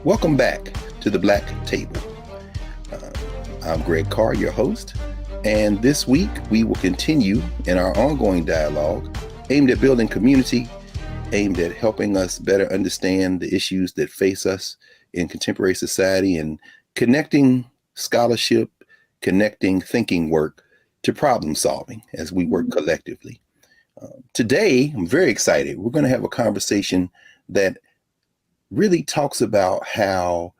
Welcome back to the Black Table. I'm Greg Carr, your host, and this week we will continue in our ongoing dialogue aimed at building community, aimed at helping us better understand the issues that face us in contemporary society and connecting scholarship, connecting thinking work to problem solving as we work collectively. Today, I'm very excited. We're going to have a conversation that really talks about how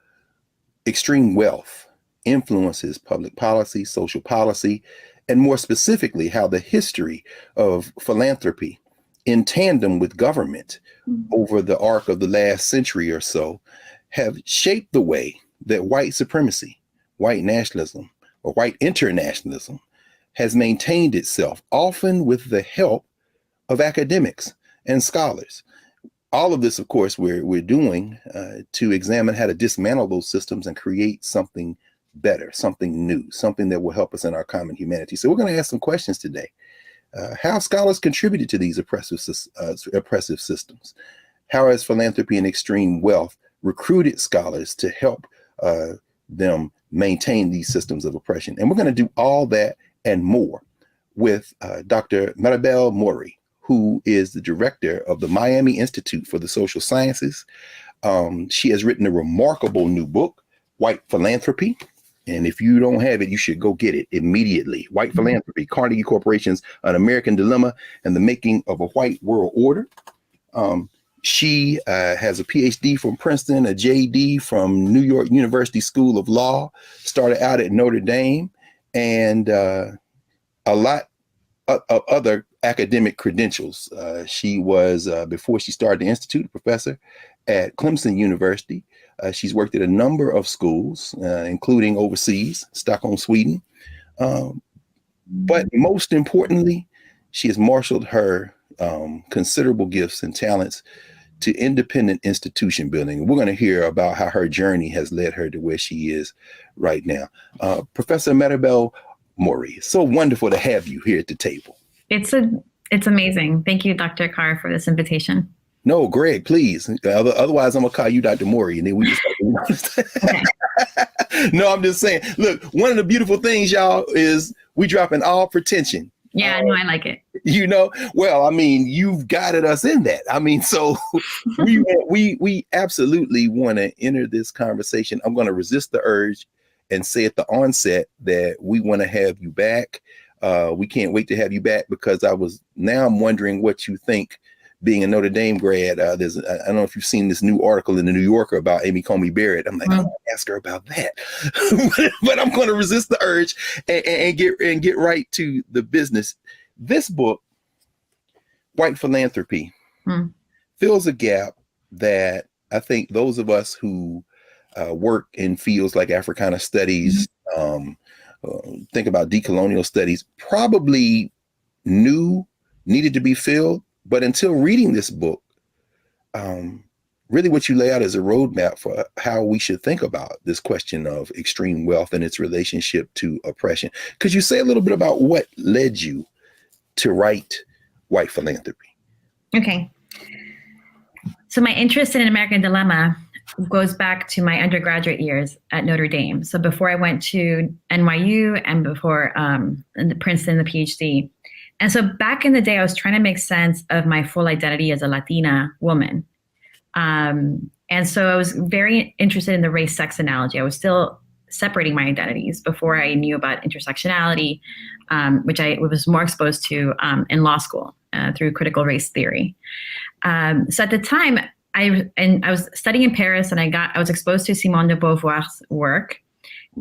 extreme wealth influences public policy, social policy, and more specifically, how the history of philanthropy in tandem with government over the arc of the last century or so have shaped the way that white supremacy, white nationalism, or white internationalism has maintained itself, often with the help of academics and scholars. All of this, of course, we're doing to examine how to dismantle those systems and create something better, something new, something that will help us in our common humanity. So we're going to ask some questions today. How scholars contributed to these oppressive systems? How has philanthropy and extreme wealth recruited scholars to help them maintain these systems of oppression? And we're going to do all that and more with Dr. Maribel Morey, who is the director of the Miami Institute for the Social Sciences. She has written a remarkable new book, White Philanthropy. And if you don't have it, you should go get it immediately. White Philanthropy, Carnegie Corporation's An American Dilemma and the Making of a White World Order. She has a PhD from Princeton, a JD from New York University School of Law, started out at Notre Dame, and a lot of other academic credentials. She was, before she started the Institute, a professor at Clemson University. She's worked at a number of schools, including overseas, Stockholm, Sweden. But most importantly, she has marshaled her considerable gifts and talents to independent institution building. We're going to hear about how her journey has led her to where she is right now. Professor Maribel Morey, so wonderful to have you here at the table. It's amazing. Thank you, Dr. Carr, for this invitation. No, Greg, please. Otherwise, I'm going to call you Dr. Morey, and then we just okay. No, I'm just saying, look, one of the beautiful things, y'all, is we dropping all pretension. Yeah, no, I like it. You know, well, I mean, you've guided us in that. I mean, so we absolutely want to enter this conversation. I'm going to resist the urge and say at the onset that we want to have you back. We can't wait to have you back because I'm wondering what you think. Being a Notre Dame grad, I don't know if you've seen this new article in the New Yorker about Amy Coney Barrett. I'm like, I want to ask her about that, but I'm going to resist the urge and get right to the business. This book, White Philanthropy, fills a gap that I think those of us who work in fields like Africana studies, think about decolonial studies, probably knew needed to be filled. But until reading this book, really what you lay out is a roadmap for how we should think about this question of extreme wealth and its relationship to oppression. Could you say a little bit about what led you to write White Philanthropy? Okay. So my interest in An American Dilemma goes back to my undergraduate years at Notre Dame. So before I went to NYU and before Princeton, the PhD. And so back in the day, I was trying to make sense of my full identity as a Latina woman. And so I was very interested in the race-sex analogy. I was still separating my identities before I knew about intersectionality, which I was more exposed to in law school through critical race theory. So at the time, I was studying in Paris, and I was exposed to Simone de Beauvoir's work.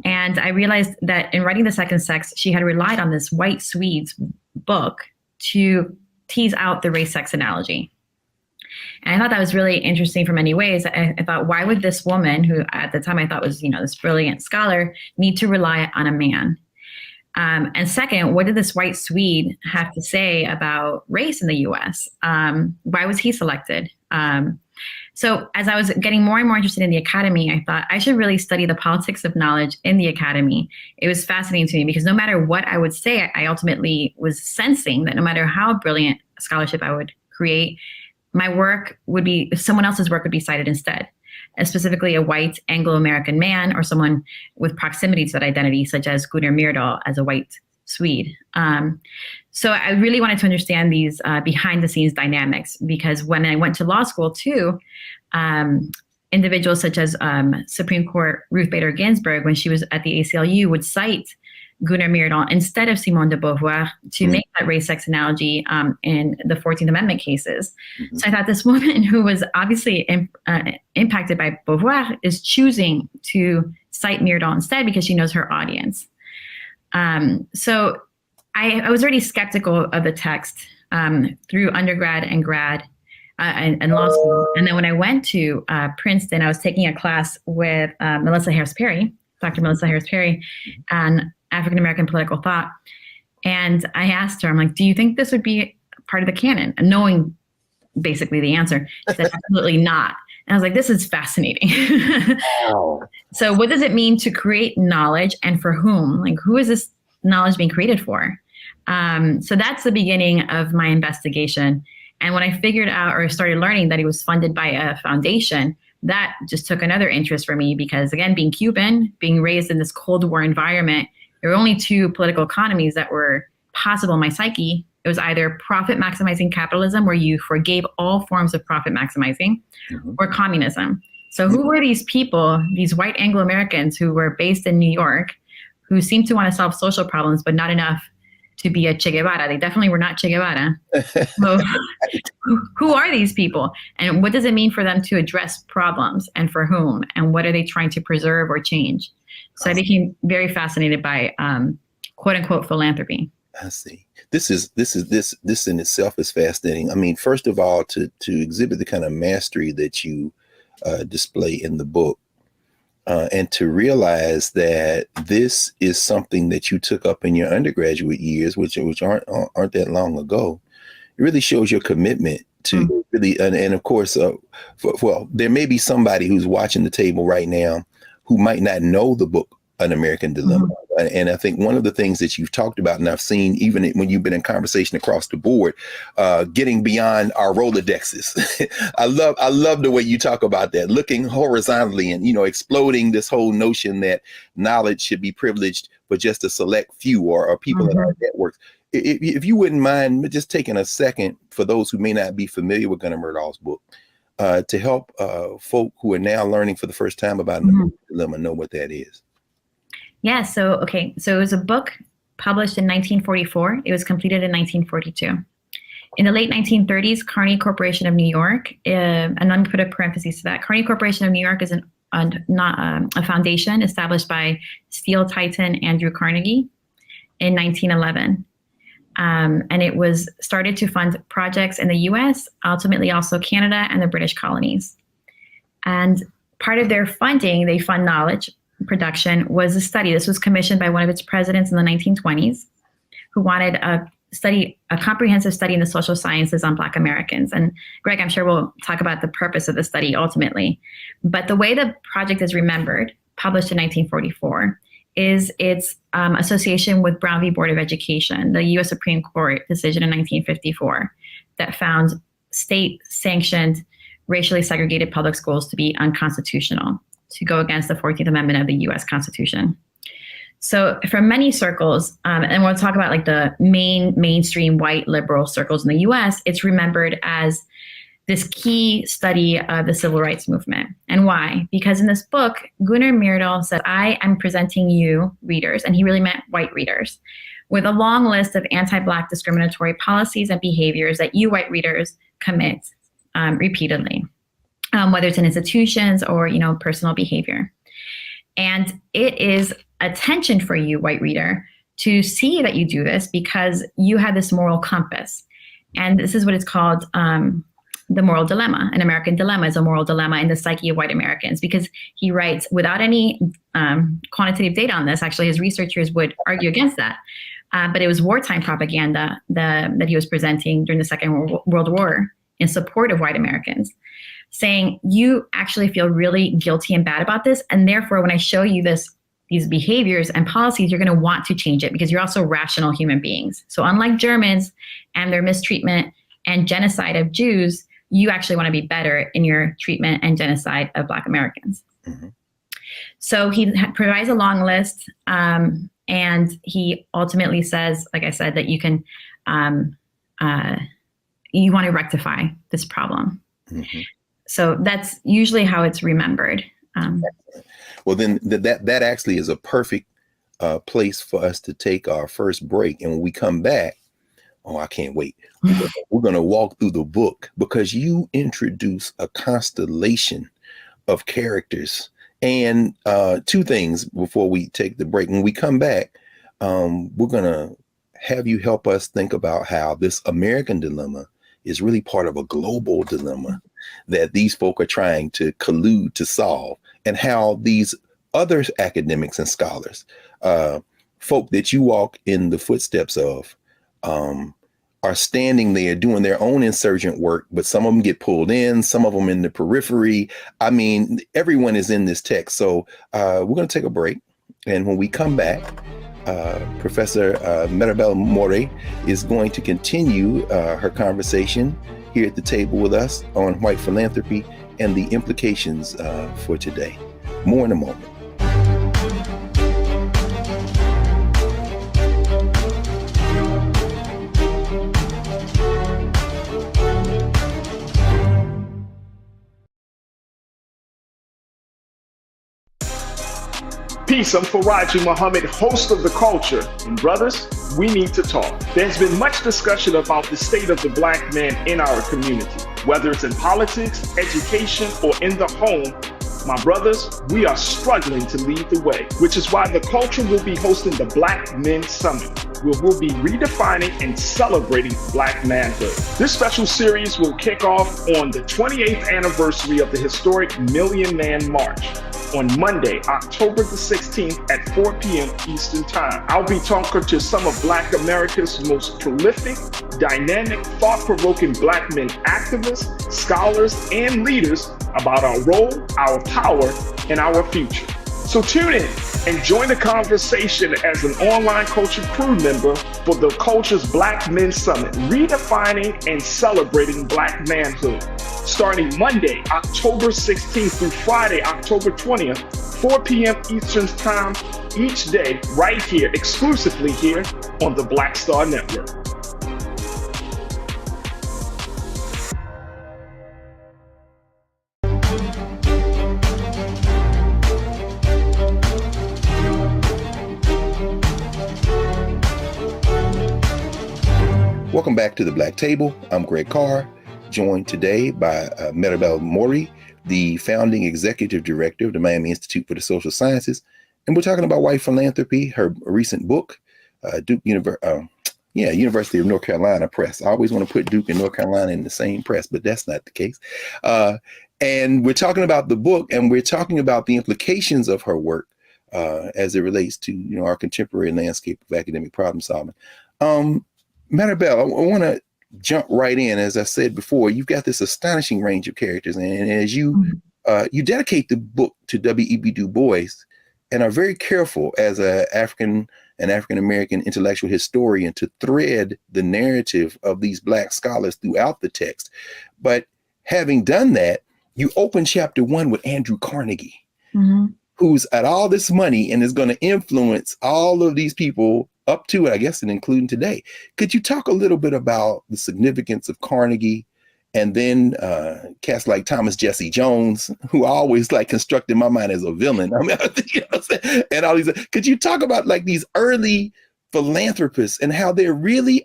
And I realized that in writing The Second Sex, she had relied on this white Swede's book to tease out the race-sex analogy. And I thought that was really interesting for many ways. I thought, why would this woman, who at the time I thought was, this brilliant scholar, need to rely on a man? And second, what did this white Swede have to say about race in the US? Why was he selected? So as I was getting more and more interested in the academy, I thought I should really study the politics of knowledge in the academy. It was fascinating to me because no matter what I would say, I ultimately was sensing that no matter how brilliant scholarship I would create, my work would be, someone else's work would be cited instead. specifically a white Anglo-American man or someone with proximity to that identity, such as Gunnar Myrdal as a white Swede. So I really wanted to understand these behind the scenes dynamics, because when I went to law school too, individuals such as Supreme Court Ruth Bader Ginsburg, when she was at the ACLU, would cite Gunnar Myrdal instead of Simone de Beauvoir to make that race-sex analogy in the 14th Amendment cases. So I thought this woman who was obviously impacted by Beauvoir is choosing to cite Myrdal instead because she knows her audience. So I was already skeptical of the text through undergrad and grad and law school. And then when I went to Princeton, I was taking a class with Melissa Harris Perry, Dr. Melissa Harris Perry, on African-American political thought. And I asked her, I'm like, do you think this would be part of the canon? And knowing basically the answer, she said, absolutely not. And I was like, this is fascinating. Wow. So what does it mean to create knowledge, and for whom? Like, who is this knowledge being created for? So that's the beginning of my investigation. And when I figured out or started learning that he was funded by a foundation, that just took another interest for me, because again, being Cuban, being raised in this Cold War environment, there were only two political economies that were possible in my psyche. It was either profit maximizing capitalism, where you forgave all forms of profit maximizing, or communism. So who were these people, these white Anglo-Americans who were based in New York, who seemed to want to solve social problems, but not enough to be a Che Guevara? They definitely were not Che Guevara. So who are these people? And what does it mean for them to address problems, and for whom? And what are they trying to preserve or change? So I became very fascinated by quote unquote philanthropy. I see. This in itself is fascinating. I mean, first of all, to exhibit the kind of mastery that you display in the book, and to realize that this is something that you took up in your undergraduate years, which aren't that long ago. It really shows your commitment to really, and of course, well, there may be somebody who's watching the table right now who might not know the book, An American Dilemma. And I think one of the things that you've talked about, and I've seen even when you've been in conversation across the board, getting beyond our Rolodexes. I love the way you talk about that, looking horizontally and, exploding this whole notion that knowledge should be privileged for just a select few or people in our networks. If you wouldn't mind just taking a second for those who may not be familiar with Gunnar Myrdal's book, to help folk who are now learning for the first time about An American Dilemma know what that is. Yeah, so it was a book published in 1944. It was completed in 1942. In the late 1930s, Carnegie Corporation of New York, and let me put a parenthesis to that. Carnegie Corporation of New York is a foundation established by steel titan Andrew Carnegie in 1911. And it was started to fund projects in the US, ultimately also Canada and the British colonies. And part of their funding, they fund knowledge production, was a study. This was commissioned by one of its presidents in the 1920s, who wanted a comprehensive study in the social sciences on Black Americans. And Greg, I'm sure we'll talk about the purpose of the study ultimately. But the way the project is remembered, published in 1944, is its association with Brown v. Board of Education, the U.S. Supreme Court decision in 1954 that found state-sanctioned, racially segregated public schools to be unconstitutional, to go against the 14th Amendment of the U.S. Constitution. So from many circles, and we'll talk about like the mainstream white liberal circles in the U.S., it's remembered as this key study of the civil rights movement. And why? Because in this book, Gunnar Myrdal said, I am presenting you, readers, and he really meant white readers, with a long list of anti-Black discriminatory policies and behaviors that you white readers commit repeatedly, whether it's in institutions or, personal behavior. And it is a tension for you, white reader, to see that you do this because you have this moral compass. And this is what it's called, the moral dilemma. An American dilemma is a moral dilemma in the psyche of white Americans, because he writes without any quantitative data on this. Actually, his researchers would argue against that. But it was wartime propaganda that he was presenting during the Second World War in support of white Americans, saying you actually feel really guilty and bad about this. And therefore, when I show you these behaviors and policies, you're going to want to change it because you're also rational human beings. So unlike Germans and their mistreatment and genocide of Jews, you actually want to be better in your treatment and genocide of Black Americans. Mm-hmm. So he provides a long list, and he ultimately says, like I said, that you can, you want to rectify this problem. Mm-hmm. So that's usually how it's remembered. Well, then that actually is a perfect place for us to take our first break. And when we come back, oh, I can't wait. We're going to walk through the book, because you introduce a constellation of characters. And two things before we take the break. When we come back, we're going to have you help us think about how this American dilemma is really part of a global dilemma that these folk are trying to collude to solve, and how these other academics and scholars, folk that you walk in the footsteps of, are standing there doing their own insurgent work, but some of them get pulled in, some of them in the periphery. I mean, everyone is in this text. So we're going to take a break. And when we come back, Professor Maribel Morey is going to continue her conversation here at the table with us on white philanthropy and the implications for today. More in a moment. Peace, I'm Faraji Muhammad, host of The Culture. And brothers, we need to talk. There's been much discussion about the state of the Black man in our community. Whether it's in politics, education, or in the home, my brothers, we are struggling to lead the way, which is why The Culture will be hosting the Black Men Summit, where we'll be redefining and celebrating Black manhood. This special series will kick off on the 28th anniversary of the historic Million Man March, on Monday, October the 16th at 4 p.m. Eastern Time. I'll be talking to some of Black America's most prolific, dynamic, thought-provoking Black men activists, scholars, and leaders about our role, our power, and our future. So tune in and join the conversation as an online culture crew member for The Culture's Black Men Summit, redefining and celebrating Black manhood. Starting Monday, October 16th through Friday, October 20th, 4 p.m. Eastern Time each day, right here, exclusively here on the Black Star Network. Welcome back to the Black Table. I'm Greg Carr, joined today by Maribel Morey, the founding executive director of the Miami Institute for the Social Sciences. And we're talking about white philanthropy, her recent book, University of North Carolina Press. I always want to put Duke and North Carolina in the same press, but that's not the case. And we're talking about the book, and we're talking about the implications of her work as it relates to, our contemporary landscape of academic problem solving. Maribel, I want to jump right in. As I said before, you've got this astonishing range of characters, and as you dedicate the book to W.E.B. Du Bois, and are very careful as an African American intellectual historian to thread the narrative of these Black scholars throughout the text. But having done that, you open chapter 1 with Andrew Carnegie, who's at all this money and is going to influence all of these people up to it, I guess, and including today. Could you talk a little bit about the significance of Carnegie, and then cats like Thomas Jesse Jones, who I always construct in my mind as a villain? I mean, and all these. Could you talk about these early philanthropists and how they're really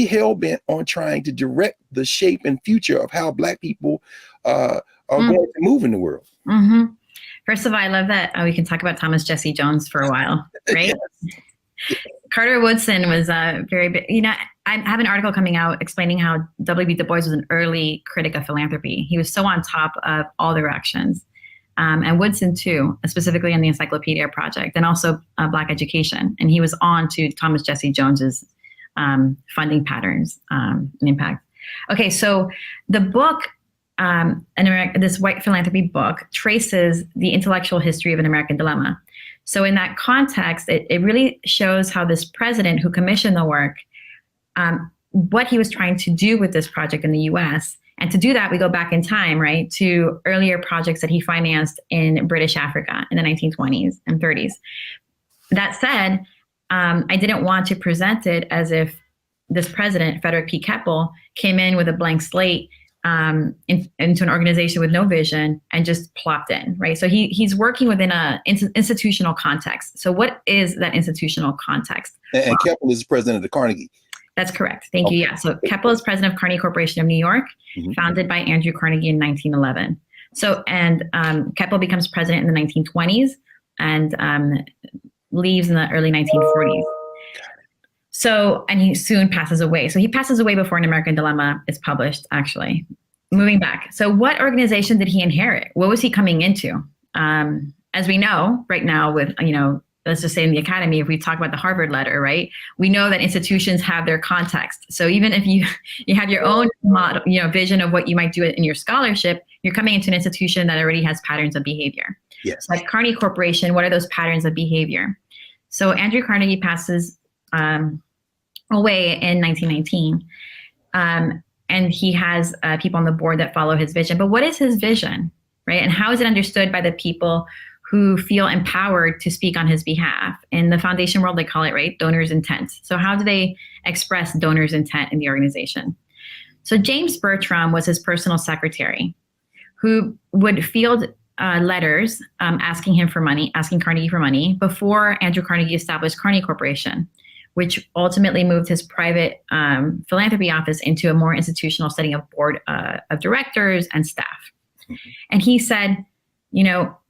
hell bent on trying to direct the shape and future of how Black people are going to move in the world? First of all, I love that we can talk about Thomas Jesse Jones for a while, right? Yes. Carter Woodson was very big. I have an article coming out explaining how W.B. Du Bois was an early critic of philanthropy. He was so on top of all directions. And Woodson too, specifically on the Encyclopedia Project, and also Black education. And he was on to Thomas Jesse Jones's funding patterns and impact. Okay, so the book, this white philanthropy book, traces the intellectual history of an American dilemma. So in that context, it really shows how this president who commissioned the work, what he was trying to do with this project in the US, And to do that, we go back in time, right, to earlier projects that he financed in British Africa in the 1920s and 30s. That said, I didn't want to present it as if this president, Frederick P. Keppel, came in with a blank slate into an organization with no vision and just plopped in, right? So he's working within an institutional context. So what is that institutional context? And Keppel is president of the Carnegie. That's correct. Thank you. Yeah. So Keppel is president of Carnegie Corporation of New York, founded by Andrew Carnegie in 1911. So, and Keppel becomes president in the 1920s and leaves in the early 1940s. So, and he soon passes away. So he passes away before An American Dilemma is published, actually. Moving back. So what organization did he inherit? What was he coming into? As we know right now with, let's just say in the academy, if we talk about the Harvard letter, right? We know that institutions have their context. So even if you have your own model, vision of what you might do in your scholarship, you're coming into an institution that already has patterns of behavior. Yes. Like Carnegie Corporation, what are those patterns of behavior? So Andrew Carnegie passes away in 1919. And he has people on the board that follow his vision. But what is his vision, right? And how is it understood by the people who feel empowered to speak on his behalf? In the foundation world, they call it, right, donor's intent. So how do they express donor's intent in the organization? So James Bertram was his personal secretary who would field letters asking him for money, asking Carnegie for money before Andrew Carnegie established Carnegie Corporation, which ultimately moved his private philanthropy office into a more institutional setting of board of directors and staff. And he said,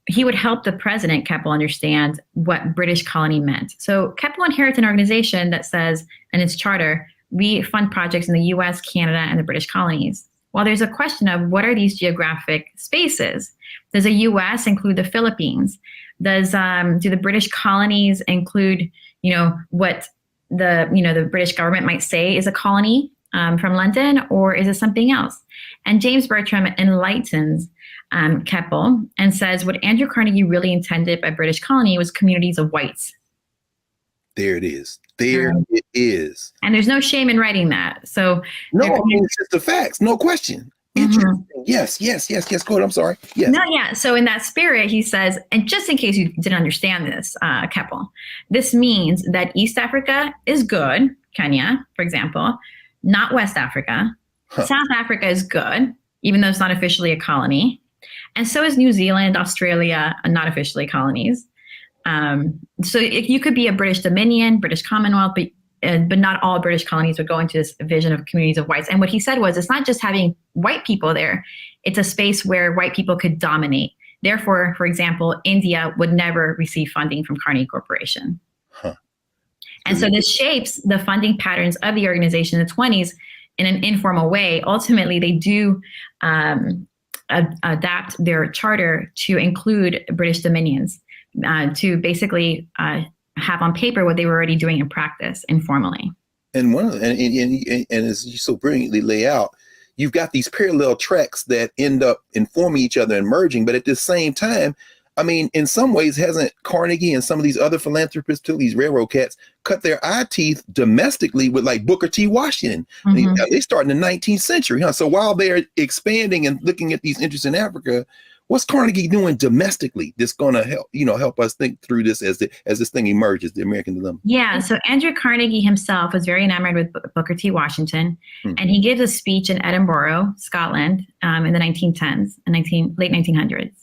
he would help the president, Keppel, understand what British colony meant. So Keppel inherits an organization that says, in its charter, we fund projects in the US, Canada, and the British colonies. Well, there's a question of what are these geographic spaces? Does the US include the Philippines? Do the British colonies include, what the British government might say is a colony from London, or is it something else? And James Bertram enlightens Keppel and says what Andrew Carnegie really intended by British colony was communities of whites. There it is. It is. And there's no shame in writing that. So it's just the facts. No question. Interesting. Yes. Go ahead. I'm sorry. Yes. No, yeah. So in that spirit, he says, and just in case you didn't understand this, Keppel, this means that East Africa is good, Kenya, for example, not West Africa. South Africa is good, even though it's not officially a colony. And so is New Zealand, Australia, not officially colonies. So you could be a British Dominion, British Commonwealth, but not all British colonies would go into this vision of communities of whites. And what he said was, it's not just having white people there, it's a space where white people could dominate. Therefore, for example, India would never receive funding from Carnegie Corporation. And so this shapes the funding patterns of the organization in the 20s in an informal way. Ultimately, they do adapt their charter to include British dominions, to basically have on paper what they were already doing in practice informally. And as you so brilliantly lay out, you've got these parallel tracks that end up informing each other and merging. But at the same time, I mean, in some ways, hasn't Carnegie and some of these other philanthropists, too, these railroad cats, cut their eye teeth domestically with like Booker T. Washington? They start in the 19th century, huh? So while they're expanding and looking at these interests in Africa, what's Carnegie doing domestically that's going to help us think through this as this thing emerges, the American Dilemma? Yeah. So Andrew Carnegie himself was very enamored with Booker T. Washington, and he gives a speech in Edinburgh, Scotland, in the 1910s, late 1900s,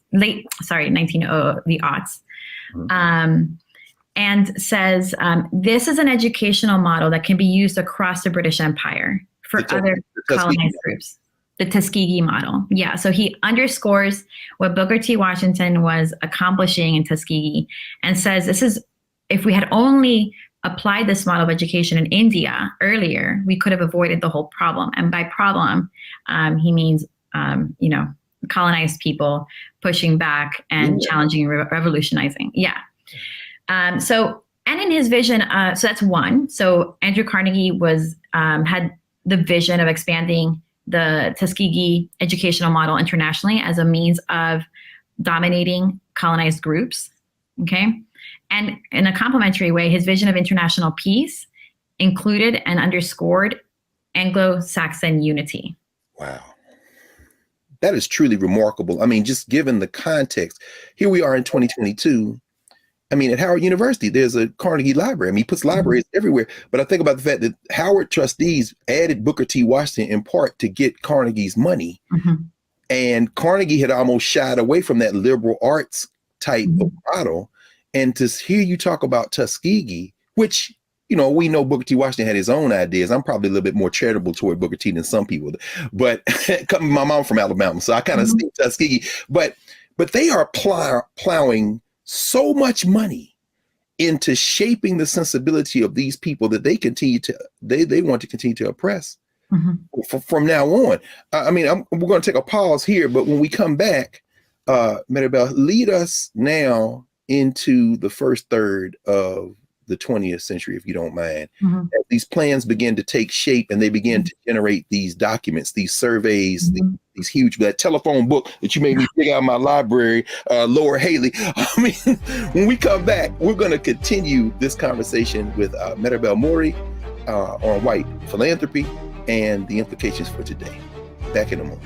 the aughts, and says this is an educational model that can be used across the British Empire for other colonized groups. The Tuskegee model. Yeah. So he underscores what Booker T. Washington was accomplishing in Tuskegee and says this is, if we had only applied this model of education in India earlier, we could have avoided the whole problem. And by problem, he means, colonized people pushing back and challenging, revolutionizing. Yeah. And in his vision, so that's one. So Andrew Carnegie had the vision of expanding the Tuskegee educational model internationally as a means of dominating colonized groups, okay? And in a complementary way, his vision of international peace included and underscored Anglo-Saxon unity. Wow. that is truly remarkable. I mean, just given the context, here we are in 2022. I mean, at Howard University, there's a Carnegie library. I mean, he puts libraries everywhere. But I think about the fact that Howard trustees added Booker T. Washington in part to get Carnegie's money. And Carnegie had almost shied away from that liberal arts type of model. And to hear you talk about Tuskegee, which, you know, we know Booker T. Washington had his own ideas. I'm probably a little bit more charitable toward Booker T. than some people. But my mom from Alabama, so I kind of see Tuskegee. But they are plowing so much money into shaping the sensibility of these people that they want to continue to oppress from now on. I mean, we're going to take a pause here, but when we come back, Maribel, lead us now into the first third of the 20th century, if you don't mind. As these plans begin to take shape and they begin to generate these documents, these surveys, these huge, that telephone book that you made me dig out of my library, Laura Haley. I mean, when we come back, we're going to continue this conversation with Maribel Morey on white philanthropy and the implications for today. Back in a moment.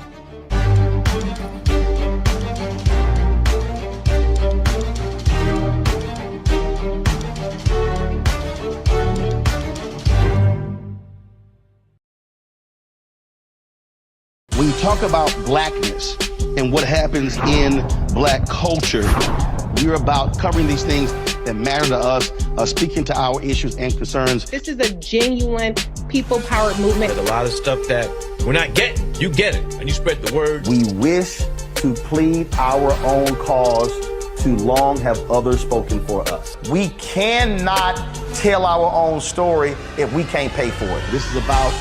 When you talk about blackness and what happens in black culture, we're about covering these things that matter to us, speaking to our issues and concerns. This is a genuine people-powered movement. There's a lot of stuff that we're not getting. You get it, and you spread the word. We wish to plead our own cause. Too long have others spoken for us. We cannot tell our own story if we can't pay for it. This is about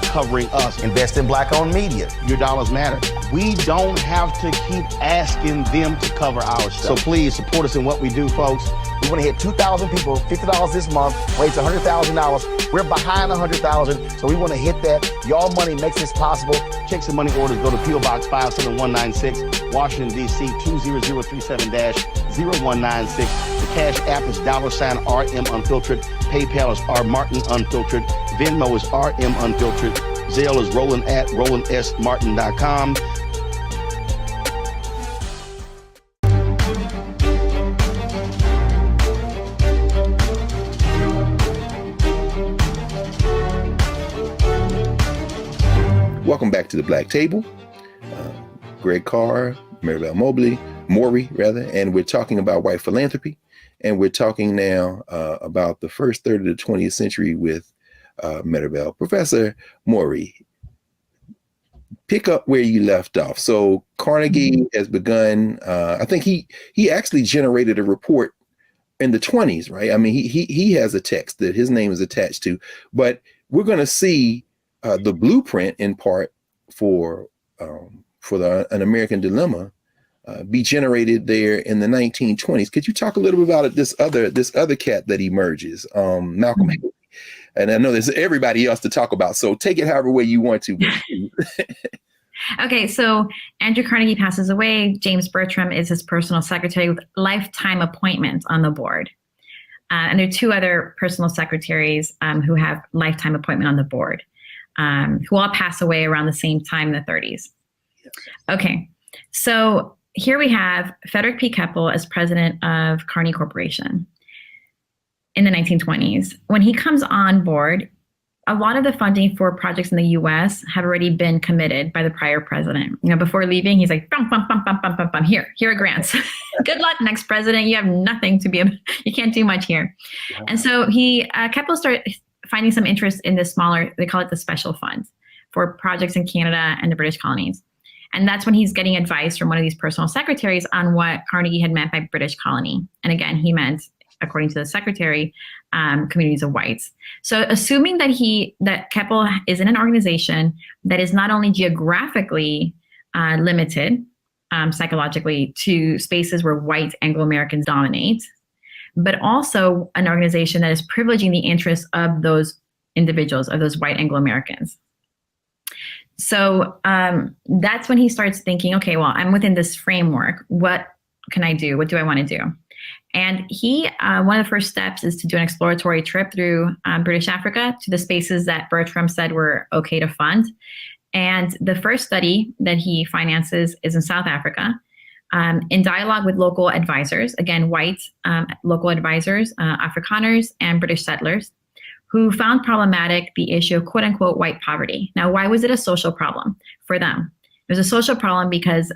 covering us. Invest in black-owned media. Your dollars matter. We don't have to keep asking them to cover our stuff. So please support us in what we do, folks. We want to hit 2,000 people, $50 this month, raise $100,000. We're behind 100,000, so we want to hit that. Y'all money makes this possible. Checks and money orders go to P.O. Box 57196, Washington, D.C. 20037-0196. The Cash App is $RM Unfiltered. PayPal is R Martin Unfiltered. Venmo is RM Unfiltered. Zelle is roland@rolandsmartin.com. Welcome back to the Black Table. Greg Carr, Maribel Morey, and we're talking about white philanthropy. And we're talking now about the first third of the 20th century with Maribel. Professor Morey, pick up where you left off. So Carnegie has begun, I think he actually generated a report in the 20s, right? I mean, he has a text that his name is attached to, but we're going to see the blueprint in part for an American dilemma be generated there in the 1920s. Could you talk a little bit about this other cat that emerges, Malcolm X? And I know there's everybody else to talk about, so take it however way you want to. Okay, so Andrew Carnegie passes away. James Bertram is his personal secretary with lifetime appointments on the board. And there are two other personal secretaries who have lifetime appointment on the board, who all pass away around the same time in the 30s. Yes. Okay, so here we have Frederick P. Keppel as president of Carnegie Corporation in the 1920s. When he comes on board, a lot of the funding for projects in the U.S. have already been committed by the prior president. You know, before leaving, he's like, bum, bum, bum, bum, bum, bum, bum. Here are grants. Good luck, next president. You have nothing to be able, you can't do much here. Yeah. And so Keppel started finding some interest in the smaller, they call it the special funds for projects in Canada and the British colonies. And that's when he's getting advice from one of these personal secretaries on what Carnegie had meant by British colony. And again, he meant, according to the secretary, communities of whites. So assuming that Keppel is in an organization that is not only geographically limited psychologically to spaces where white Anglo-Americans dominate, but also an organization that is privileging the interests of those individuals, of those white Anglo-Americans. So that's when he starts thinking, okay, well, I'm within this framework. What can I do? What do I want to do? And one of the first steps is to do an exploratory trip through British Africa to the spaces that Bertram said were okay to fund. And the first study that he finances is in South Africa, in dialogue with local advisors, again, white local advisors, Afrikaners and British settlers, who found problematic the issue of quote unquote white poverty. Now, why was it a social problem for them? It was a social problem because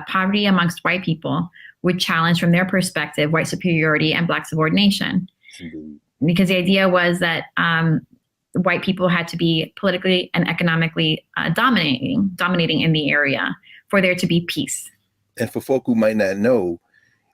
poverty amongst white people would challenge, from their perspective, white superiority and Black subordination. Because the idea was that white people had to be politically and economically dominating in the area for there to be peace. And for folk who might not know,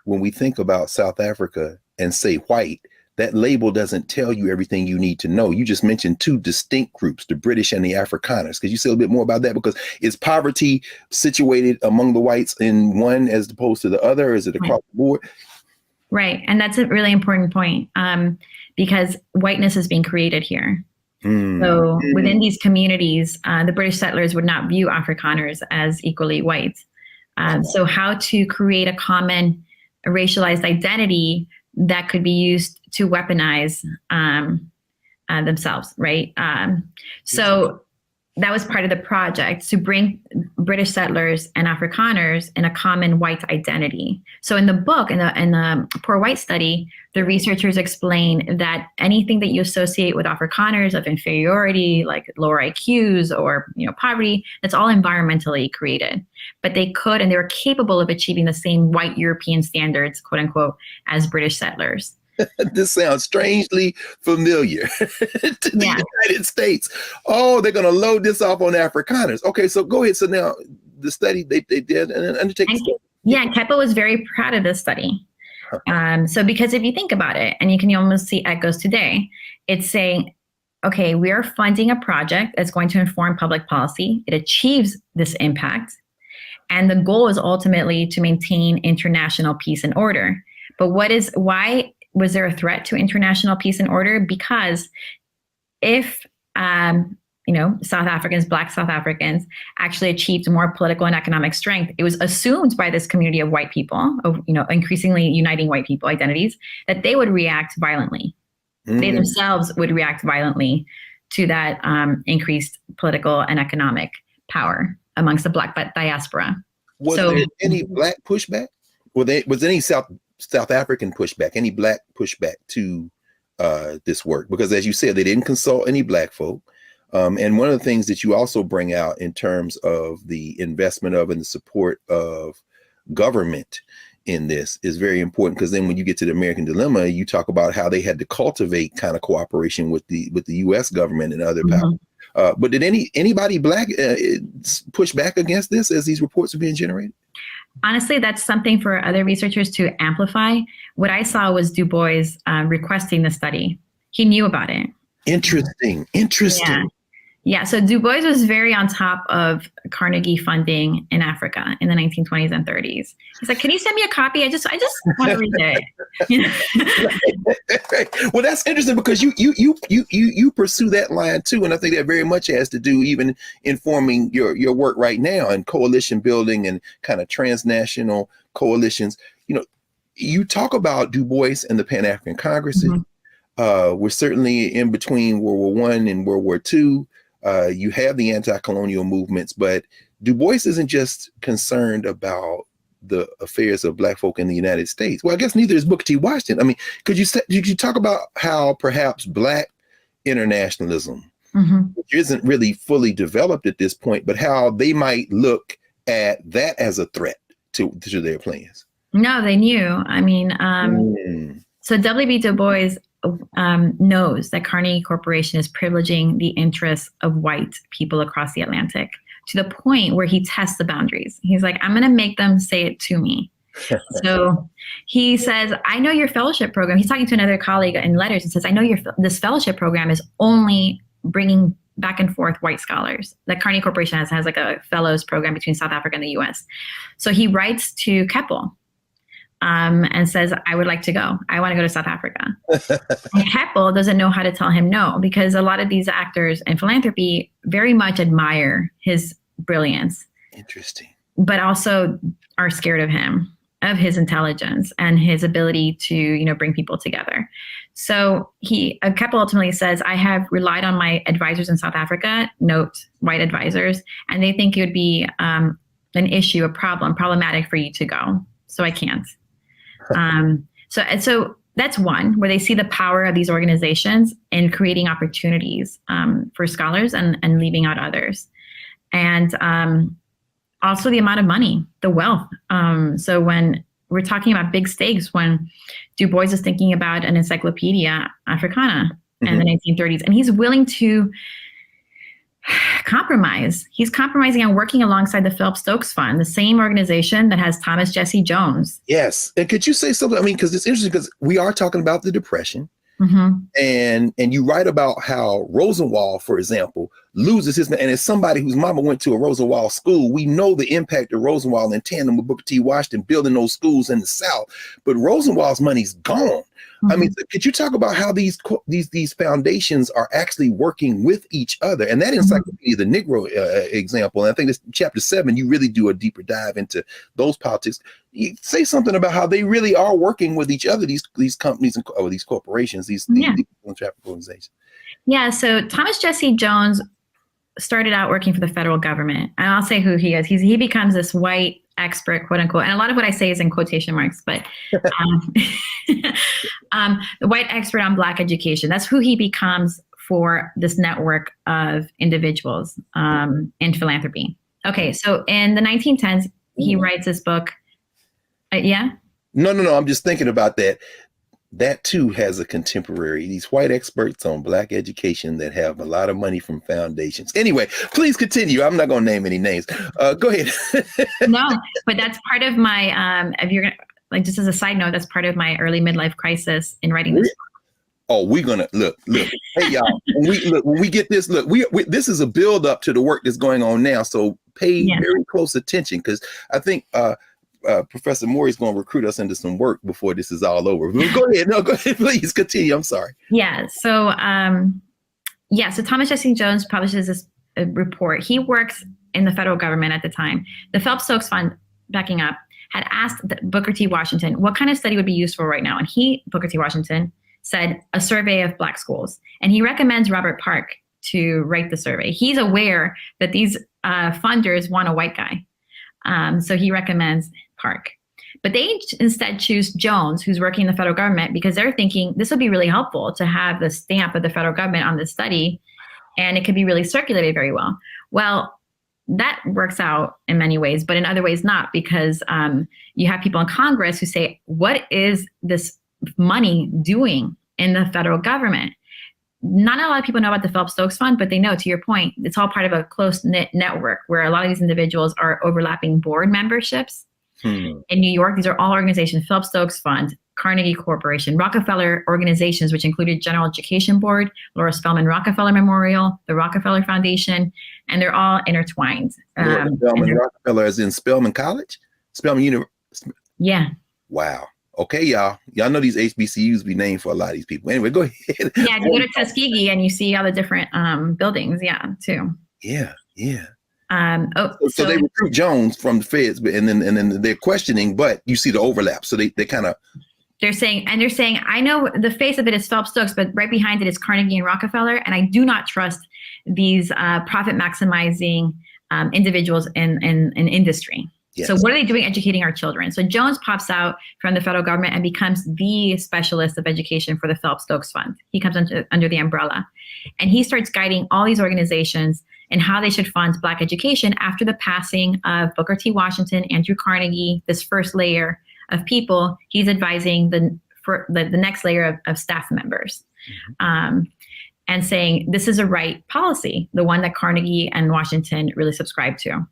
when we think about South Africa and say white, that label doesn't tell you everything you need to know. You just mentioned two distinct groups, the British and the Afrikaners. Could you say a bit more about that? Because is poverty situated among the whites in one as opposed to the other? Or is it across the board? Right. And that's a really important point, because whiteness is being created here. So within these communities, the British settlers would not view Afrikaners as equally white. So how to create a common racialized identity that could be used to weaponize themselves, right? So that was part of the project, to bring British settlers and Afrikaners in a common white identity. So in the book, in the Poor White study, the researchers explain that anything that you associate with Afrikaners of inferiority, like lower IQs or poverty, that's all environmentally created. But they could, and they were capable of achieving the same white European standards, quote unquote, as British settlers. This sounds strangely familiar to the United States. Oh, they're going to load this off on Afrikaners. Okay, so go ahead. So now the study they did and undertake. Yeah, Kepa was very proud of this study. So because if you think about it, and you can almost see echoes today, it's saying, okay, we are funding a project that's going to inform public policy. It achieves this impact. And the goal is ultimately to maintain international peace and order. But why was there a threat to international peace and order? Because if, South Africans, Black South Africans, actually achieved more political and economic strength, it was assumed by this community of white people, of increasingly uniting white people identities, that they would react violently. They themselves would react violently to that increased political and economic power amongst the Black diaspora. Was there any Black pushback? Was any South African pushback, any Black pushback to this work? Because as you said, they didn't consult any Black folk. And one of the things that you also bring out in terms of the investment of and the support of government in this is very important, because then when you get to the American Dilemma, you talk about how they had to cultivate kind of cooperation with the U.S. government and other powers. But did anybody Black push back against this as these reports are being generated? Honestly, that's something for other researchers to amplify. What I saw was Du Bois requesting the study. He knew about it. Interesting. Yeah. So Du Bois was very on top of Carnegie funding in Africa in the 1920s and 30s. He's like, "Can you send me a copy? I just want to read it." Well, that's interesting, because you pursue that line too, and I think that very much has to do even informing your work right now and coalition building and kind of transnational coalitions. You talk about Du Bois and the Pan-African Congresses. We're certainly in between World War I and World War II. You have the anti-colonial movements, but Du Bois isn't just concerned about the affairs of Black folk in the United States. Well, I guess neither is Booker T. Washington. I mean, could you talk about how perhaps Black internationalism, which isn't really fully developed at this point, but how they might look at that as a threat to their plans? No, they knew. I mean, so W.B. Du Bois knows that Carnegie Corporation is privileging the interests of white people across the Atlantic, to the point where he tests the boundaries. He's like, I'm going to make them say it to me. So he says, I know your fellowship program. He's talking to another colleague in letters and says, I know this fellowship program is only bringing back and forth white scholars. The Carnegie Corporation has like a fellows program between South Africa and the US. So he writes to Keppel and says, I would like to go. I want to go to South Africa. And Keppel doesn't know how to tell him no, because a lot of these actors in philanthropy very much admire his brilliance. Interesting. But also are scared of him, of his intelligence and his ability to, bring people together. So Keppel ultimately says, I have relied on my advisors in South Africa, note white advisors, and they think it would be an issue, problematic for you to go. So I can't. So that's one where they see the power of these organizations in creating opportunities for scholars and leaving out others. And also the amount of money, the wealth. So when we're talking about big stakes, when Du Bois is thinking about an Encyclopedia Africana in the 1930s, and he's willing to compromise. He's compromising and working alongside the Philip Stokes Fund, the same organization that has Thomas Jesse Jones. Yes. And could you say something? I mean, because it's interesting because we are talking about the Depression. And you write about how Rosenwald, for example, loses his, and as somebody whose mama went to a Rosenwald school, we know the impact of Rosenwald in tandem with Booker T. Washington building those schools in the South. But Rosenwald's money's gone. I mean, could you talk about how these foundations are actually working with each other? And that Encyclopedia, the Negro example, and I think it's chapter 7, you really do a deeper dive into those politics. You say something about how they really are working with each other, these companies or these corporations, these philanthropic organizations. Yeah, so Thomas Jesse Jones started out working for the federal government. And I'll say who he is. He becomes this white expert, quote unquote. And a lot of what I say is in quotation marks, but the white expert on Black education. That's who he becomes for this network of individuals in philanthropy. Okay, so in the 1910s, he writes this book. Yeah? No. I'm just thinking about that. That too has a contemporary, these white experts on Black education that have a lot of money from foundations. Anyway, please continue. I'm not going to name any names. Go ahead. No, but that's part of my, if you're going to, like, just as a side note, that's part of my early midlife crisis in writing this book. Oh, we're going to look. Hey, y'all, when we get this, we this is a build up to the work that's going on now. So pay very close attention, because I think, Professor Morey is going to recruit us into some work before this is all over. Go ahead. No, go ahead. Please continue. I'm sorry. Yeah. So, so Thomas Jesse Jones publishes this report. He works in the federal government at the time. The Phelps Stokes Fund, backing up, had asked Booker T. Washington what kind of study would be useful right now. And Booker T. Washington, said a survey of Black schools. And he recommends Robert Park to write the survey. He's aware that these funders want a white guy. So he recommends Park. But they instead choose Jones, who's working in the federal government, because they're thinking this would be really helpful to have the stamp of the federal government on this study, and it could be really circulated very well. Well, that works out in many ways, but in other ways not, because you have people in Congress who say, what is this money doing in the federal government? Not a lot of people know about the Phelps Stokes Fund, but they know, to your point, it's all part of a close-knit network where a lot of these individuals are overlapping board memberships. In New York, these are all organizations: Phelps Stokes Fund, Carnegie Corporation, Rockefeller organizations, which included General Education Board, Laura Spelman Rockefeller Memorial, the Rockefeller Foundation, and they're all intertwined. Spelman Rockefeller as in Spelman College? Spelman University? Yeah. Wow. Okay, y'all know these HBCUs be named for a lot of these people. Anyway, go ahead. Yeah, you go to Tuskegee and you see all the different buildings, too. Yeah. So they recruit Jones from the feds, and then they're questioning, but you see the overlap. So they kind of they're saying, I know the face of it is Phelps Stokes, but right behind it is Carnegie and Rockefeller, and I do not trust these profit maximizing individuals in industry. Yes. So what are they doing educating our children? So Jones pops out from the federal government and becomes the specialist of education for the Phelps Stokes Fund. He comes under the umbrella, and he starts guiding all these organizations and how they should fund Black education after the passing of Booker T. Washington, Andrew Carnegie, this first layer of people. He's advising the next layer of staff members, and saying this is a right policy, the one that Carnegie and Washington really subscribed to.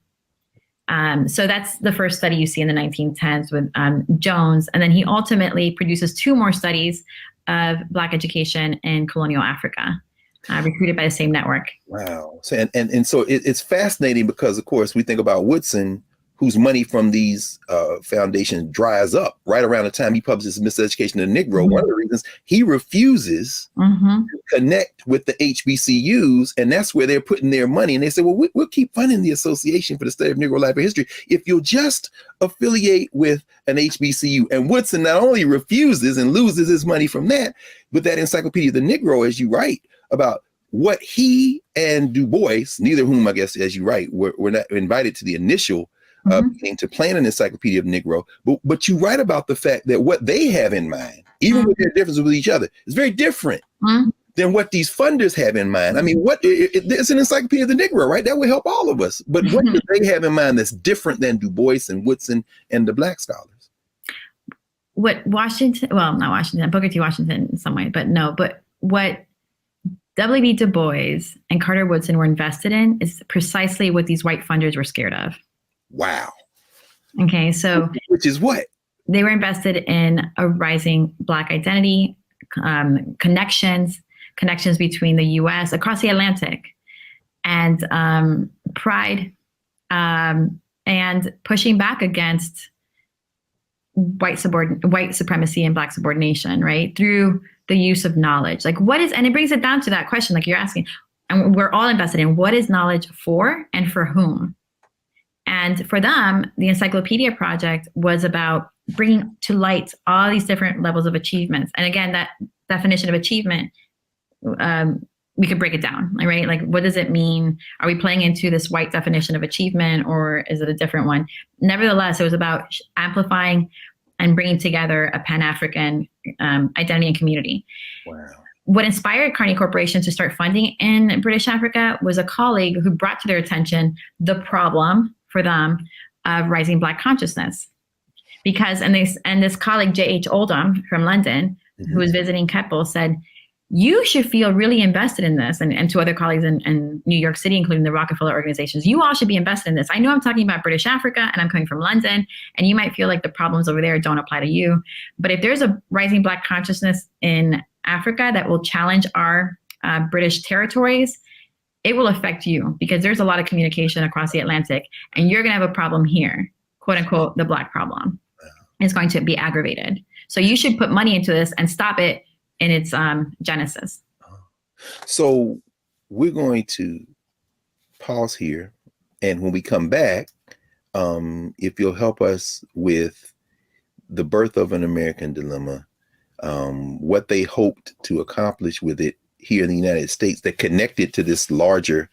So that's the first study you see in the 1910s with Jones. And then he ultimately produces 2 more studies of Black education in colonial Africa, recruited by the same network. Wow. So, and so it's fascinating because, of course, we think about Woodson, whose money from these foundations dries up right around the time he publishes Miseducation of the Negro. One of the reasons he refuses to connect with the HBCUs, and that's where they're putting their money. And they say, well, we'll keep funding the Association for the Study of Negro Life and History if you'll just affiliate with an HBCU. And Woodson not only refuses and loses his money from that, but that Encyclopedia of the Negro, as you write about what he and Du Bois, neither of whom, I guess, as you write, were not invited to the initial beginning to plan an Encyclopedia of Negro, but you write about the fact that what they have in mind, even with their differences with each other, is very different than what these funders have in mind. I mean, it's an Encyclopedia of the Negro, right? That would help all of us. But what do they have in mind that's different than Du Bois and Woodson and the Black scholars? What Washington, well, not Washington, Booker T. Washington in some way, but no, but what W.B. Du Bois and Carter Woodson were invested in is precisely what these white funders were scared of. Wow. Okay, so which is what? They were invested in a rising Black identity, connections between the U.S. across the Atlantic, and pride, and pushing back against white supremacy and Black subordination, right? Through the use of knowledge. Like what is, and it brings it down to that question, like you're asking, and we're all invested in what is knowledge for and for whom? And for them, the Encyclopedia Project was about bringing to light all these different levels of achievements. And again, that definition of achievement, we could break it down, right? Like, what does it mean? Are we playing into this white definition of achievement, or is it a different one? Nevertheless, it was about amplifying and bringing together a Pan-African identity and community. Wow. What inspired Carnegie Corporation to start funding in British Africa was a colleague who brought to their attention the problem for them of rising Black consciousness. Because, and this colleague, J.H. Oldham from London, who was visiting Keppel, said, you should feel really invested in this, and to other colleagues in New York City, including the Rockefeller organizations, you all should be invested in this. I know I'm talking about British Africa and I'm coming from London, and you might feel like the problems over there don't apply to you. But if there's a rising Black consciousness in Africa that will challenge our British territories, it will affect you, because there's a lot of communication across the Atlantic, and you're going to have a problem here, quote unquote, the Black problem. It's going to be aggravated. So you should put money into this and stop it in its genesis. So we're going to pause here. And when we come back, if you'll help us with the birth of an American dilemma, what they hoped to accomplish with it here in the United States that connected to this larger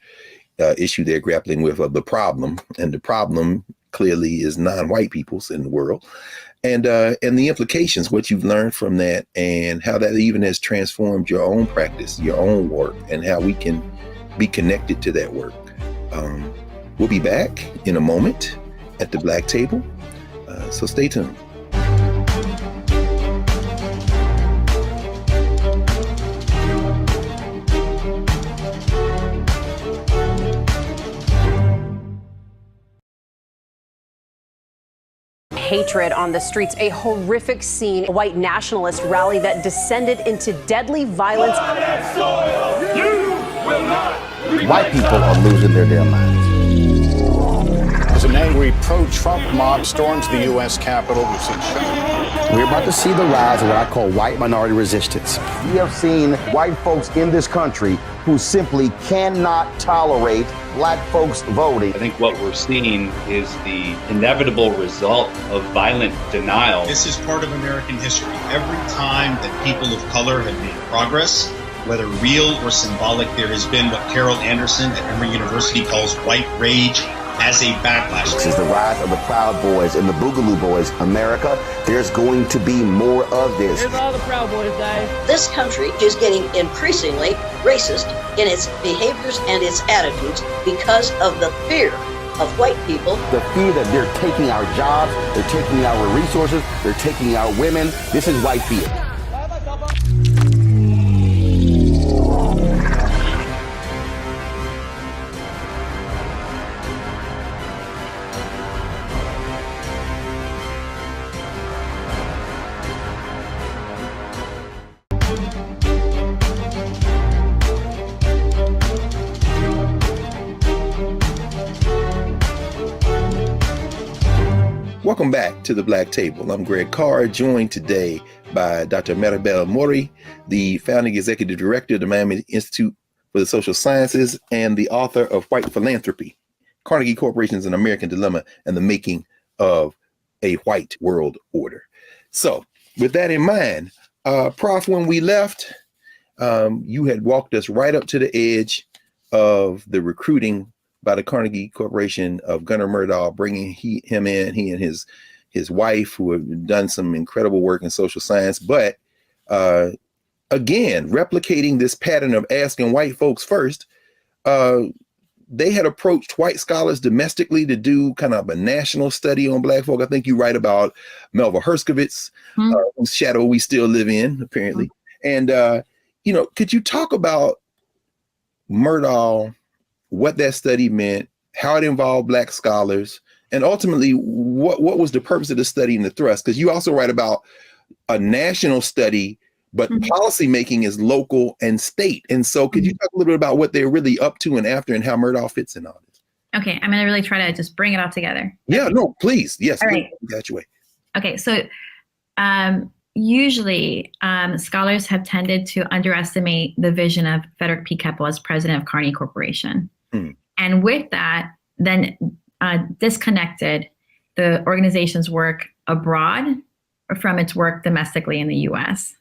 issue they're grappling with of the problem. And the problem clearly is non-white peoples in the world. And the implications, what you've learned from that, and how that even has transformed your own practice, your own work, and how we can be connected to that work. We'll be back in a moment at the Black Table, so stay tuned. Hatred on the streets, a horrific scene, a white nationalist rally that descended into deadly violence. White people are losing their damn minds. As an angry pro-Trump mob storms the U.S. Capitol, we've seen shooting. We're about to see the rise of what I call white minority resistance. We have seen white folks in this country who simply cannot tolerate Black folks voting. I think what we're seeing is the inevitable result of violent denial. This is part of American history. Every time that people of color have made progress, whether real or symbolic, there has been what Carol Anderson at Emory University calls white rage as a backlash. This is the rise of the Proud Boys and the Boogaloo Boys. America, there's going to be more of this. Here's all the Proud Boys, guys. This country is getting increasingly racist in its behaviors and its attitudes because of the fear of white people. The fear that they're taking our jobs, they're taking our resources, they're taking our women. This is white fear. Welcome back to the Black Table. I'm Greg Carr, joined today by Dr. Maribel Morey, the founding executive director of the Miami Institute for the Social Sciences and the author of White Philanthropy, Carnegie Corporation's An American Dilemma and the Making of a White World Order. So with that in mind, Prof, when we left, you had walked us right up to the edge of the recruiting by the Carnegie Corporation of Gunnar Myrdal, bringing him in, he and his wife, who have done some incredible work in social science, but again, replicating this pattern of asking white folks first, they had approached white scholars domestically to do kind of a national study on Black folk. I think you write about Melva Herskovits, whose shadow we still live in, apparently. And, could you talk about Myrdal, what that study meant, how it involved Black scholars, and ultimately what was the purpose of the study and the thrust? Because you also write about a national study, but policy making is local and state. And so could you talk a little bit about what they're really up to and after and how Myrdal fits in all this? Okay, I'm going to really try to just bring it all together. Yeah, no, please. Yes, all right. That way. Okay, so usually scholars have tended to underestimate the vision of Frederick P. Keppel as president of Carnegie Corporation. And with that, then disconnected the organization's work abroad from its work domestically in the US.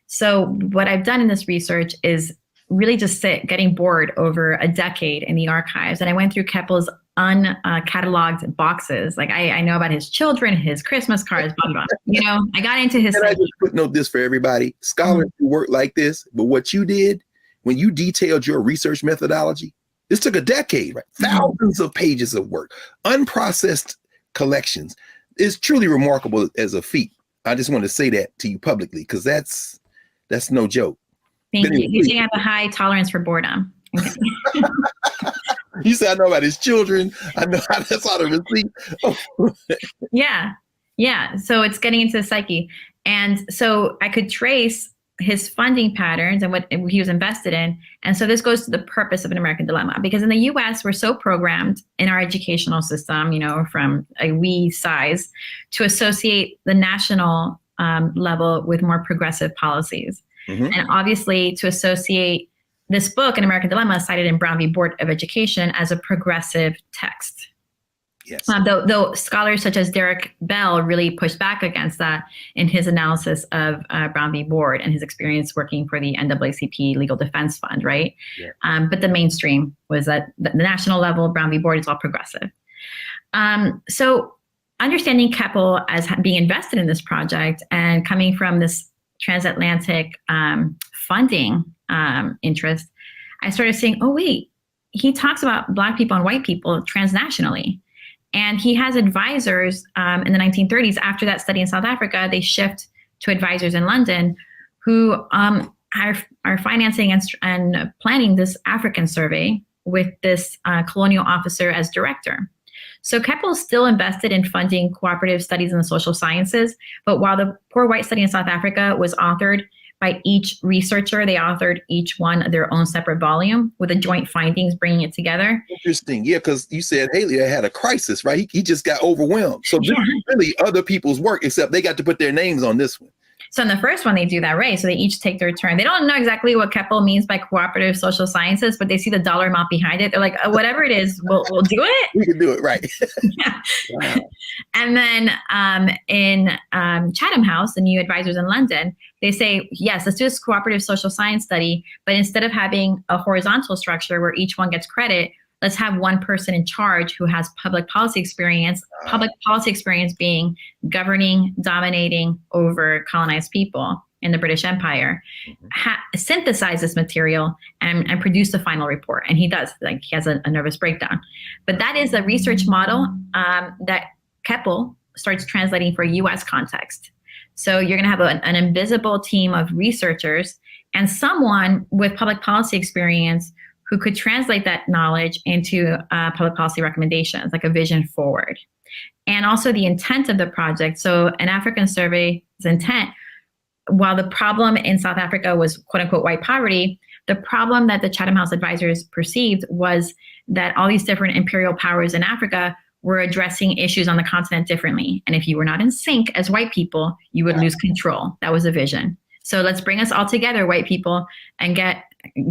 So what I've done in this research is really just getting bored over a decade in the archives. And I went through Keppel's uncatalogued boxes. Like I know about his children, his Christmas cards, blah, blah, blah. I got into his— Can I just footnote this for everybody? Scholars who work like this, but what you did, when you detailed your research methodology, this took a decade, right? Thousands of pages of work, unprocessed collections. It's truly remarkable as a feat. I just want to say that to you publicly, because that's no joke. Thank you. You think I have a high tolerance for boredom. Okay. You said I know about his children. I know how that's out of receipt. Yeah. So it's getting into the psyche. And so I could trace his funding patterns and what he was invested in. And so this goes to the purpose of An American Dilemma, because in the US, we're so programmed in our educational system, from a wee size, to associate the national level with more progressive policies. And obviously to associate this book, An American Dilemma, cited in Brown v. Board of Education, as a progressive text. Yes. Though scholars such as Derek Bell really pushed back against that in his analysis of Brown v. Board and his experience working for the NAACP Legal Defense Fund, right? Yeah. But the mainstream was that the national level, Brown v. Board is all progressive. So understanding Keppel as being invested in this project and coming from this transatlantic funding interest, I started saying, oh, wait, he talks about Black people and white people transnationally. And he has advisors in the 1930s. After that study in South Africa, they shift to advisors in London who are financing and planning this African survey with this colonial officer as director. So Keppel is still invested in funding cooperative studies in the social sciences, but while the Poor White Study in South Africa was authored by each researcher, they authored each one their own separate volume with the joint findings, bringing it together. Interesting. Yeah, because you said Haley had a crisis, right? He just got overwhelmed. So this is really other people's work, except they got to put their names on this one. So in the first one, they do that, right? So they each take their turn. They don't know exactly what Keppel means by cooperative social sciences, but they see the dollar amount behind it. They're like, whatever it is, we'll do it. We can do it, right? Yeah. Wow. And then in Chatham House, the new advisors in London, they say, yes, let's do this cooperative social science study, but instead of having a horizontal structure where each one gets credit, let's have one person in charge who has public policy experience being governing, dominating over colonized people in the British Empire, synthesize this material and produce the final report. And he does, he has a nervous breakdown. But that is a research model that Keppel starts translating for US context. So you're gonna have an invisible team of researchers and someone with public policy experience who could translate that knowledge into public policy recommendations, like a vision forward. And also the intent of the project. So an African survey's intent, while the problem in South Africa was quote unquote white poverty, the problem that the Chatham House advisors perceived was that all these different imperial powers in Africa were addressing issues on the continent differently. And if you were not in sync as white people, you would lose control. That was a vision. So let's bring us all together, white people, and get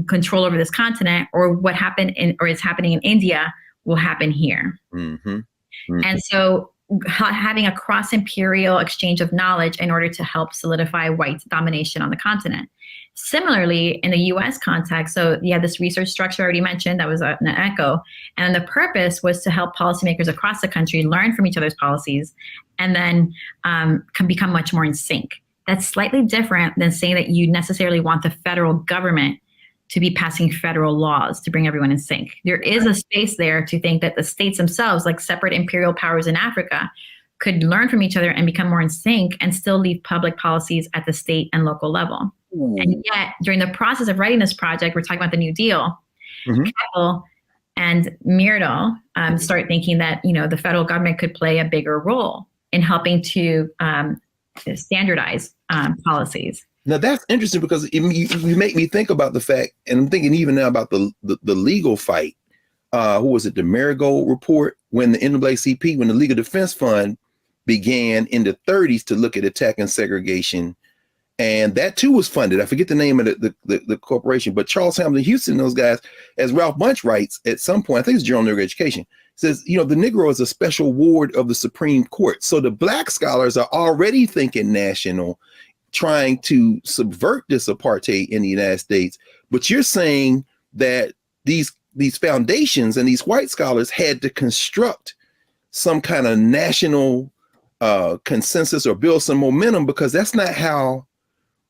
control over this continent, or what happened or is happening in India will happen here. Mm-hmm. Mm-hmm. And so having a cross-imperial exchange of knowledge in order to help solidify white domination on the continent. Similarly, in the US context, so you had this research structure I already mentioned that was an echo, and the purpose was to help policymakers across the country learn from each other's policies and then can become much more in sync. That's slightly different than saying that you necessarily want the federal government to be passing federal laws to bring everyone in sync. There is a space there to think that the states themselves, like separate imperial powers in Africa, could learn from each other and become more in sync and still leave public policies at the state and local level. Ooh. And yet, during the process of writing this project, we're talking about the New Deal, Keppel and Myrdal start thinking that, the federal government could play a bigger role in helping to standardize policies. Now that's interesting because you make me think about the fact, and I'm thinking even now about the legal fight. Who was it? The Marigold report, when the NAACP, when the Legal Defense Fund began in the 30s to look at attacking segregation, and that too was funded. I forget the name of the corporation, but Charles Hamilton Houston, those guys, as Ralph Bunche writes at some point, I think it's Journal of Negro Education, says, the Negro is a special ward of the Supreme Court. So the Black scholars are already thinking national, trying to subvert this apartheid in the United States. But you're saying that these foundations and these white scholars had to construct some kind of national consensus or build some momentum, because that's not how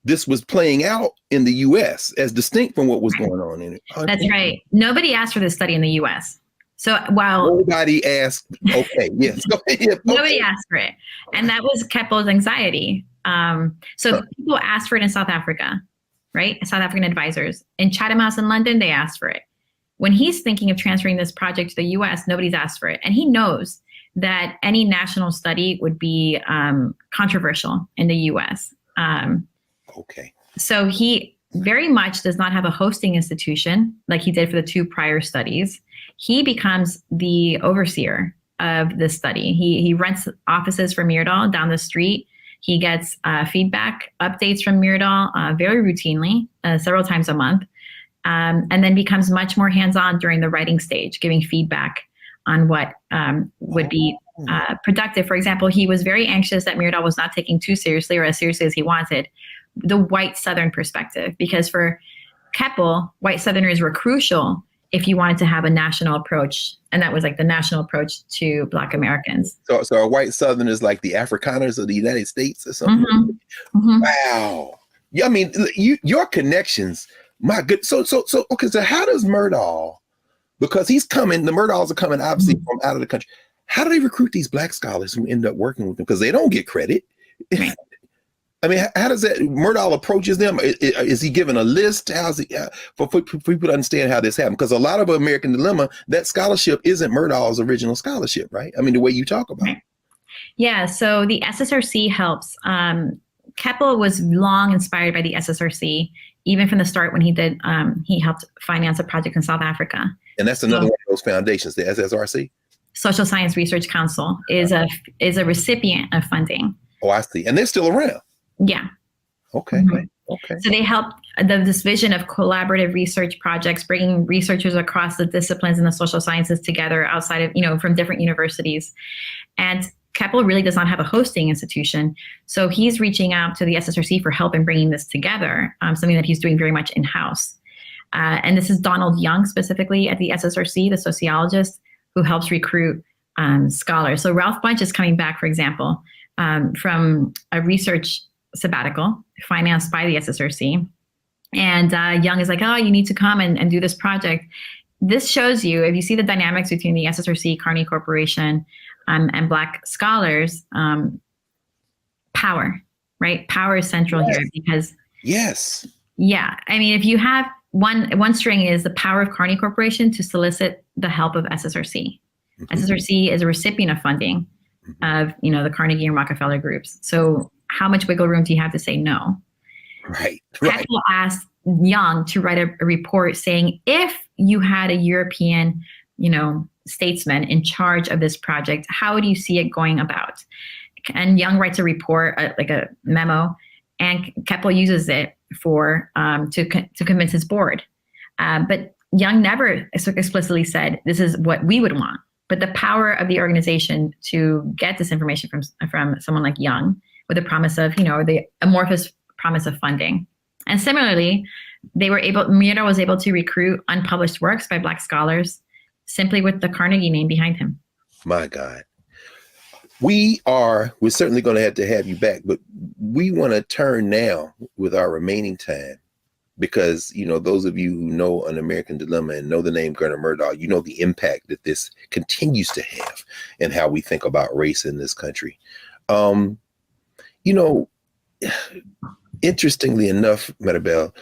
this was playing out in the U.S., as distinct from what was going on in it. That's right. Nobody asked for this study in the U.S. So while nobody asked, okay, yes, go ahead. Okay. Nobody asked for it, and that was Keppel's anxiety. So people asked for it in South Africa, right? South African advisors in Chatham House in London, they asked for it. When he's thinking of transferring this project to the U.S., nobody's asked for it, and he knows that any national study would be controversial in the U.S. Okay. So he very much does not have a hosting institution like he did for the two prior studies. He becomes the overseer of this study. He rents offices for Myrdal down the street. He gets feedback, updates from Myrdal very routinely, several times a month, and then becomes much more hands-on during the writing stage, giving feedback on what would be productive. For example, he was very anxious that Myrdal was not taking too seriously, or as seriously as he wanted, the white Southern perspective, because for Keppel, white Southerners were crucial if you wanted to have a national approach, and that was like the national approach to Black Americans. So a white Southern is like the Afrikaners of the United States or something? Mm-hmm. Mm-hmm. Wow. Yeah, I mean, your connections, my good. So okay, so how does Myrdal, because he's coming, the Myrdals are coming obviously from out of the country. How do they recruit these Black scholars who end up working with them? Because they don't get credit. I mean, how does that, Myrdal approaches them? Is he given a list? How's he, for people to understand how this happened? Because a lot of American Dilemma, that scholarship isn't Myrdal's original scholarship, right? I mean, the way you talk about it. Yeah, so the SSRC helps. Keppel was long inspired by the SSRC, even from the start when he helped finance a project in South Africa. And that's another one of those foundations, the SSRC? Social Science Research Council is a recipient of funding. Oh, I see. And they're still around. Yeah. Okay. Mm-hmm. Okay. So they help this vision of collaborative research projects, bringing researchers across the disciplines and the social sciences together outside of, from different universities. And Keppel really does not have a hosting institution. So he's reaching out to the SSRC for help in bringing this together, something that he's doing very much in-house. And this is Donald Young specifically at the SSRC, the sociologist who helps recruit scholars. So Ralph Bunche is coming back, for example, from a research sabbatical financed by the SSRC. And Young is like, oh, you need to come and do this project. This shows you, if you see the dynamics between the SSRC, Carnegie Corporation, and Black scholars, power, right? Power is central here because... Yes. Yeah. I mean, if you have one string is the power of Carnegie Corporation to solicit the help of SSRC. Mm-hmm. SSRC is a recipient of funding of, the Carnegie and Rockefeller groups. So how much wiggle room do you have to say no? Right. Keppel asked Young to write a report saying if you had a European, statesman in charge of this project. How do you see it going about? And Young writes a report, like a memo, and Keppel uses it for to convince his board. But Young never explicitly said, this is what we would want. But the power of the organization to get this information from someone like Young with the promise of, the amorphous promise of funding. And similarly, Murdo was able to recruit unpublished works by Black scholars simply with the Carnegie name behind him. My God. We're certainly going to have you back, but we want to turn now with our remaining time because, those of you who know An American Dilemma and know the name Gunnar Myrdal, you know the impact that this continues to have in how we think about race in this country. Interestingly enough, Maribel,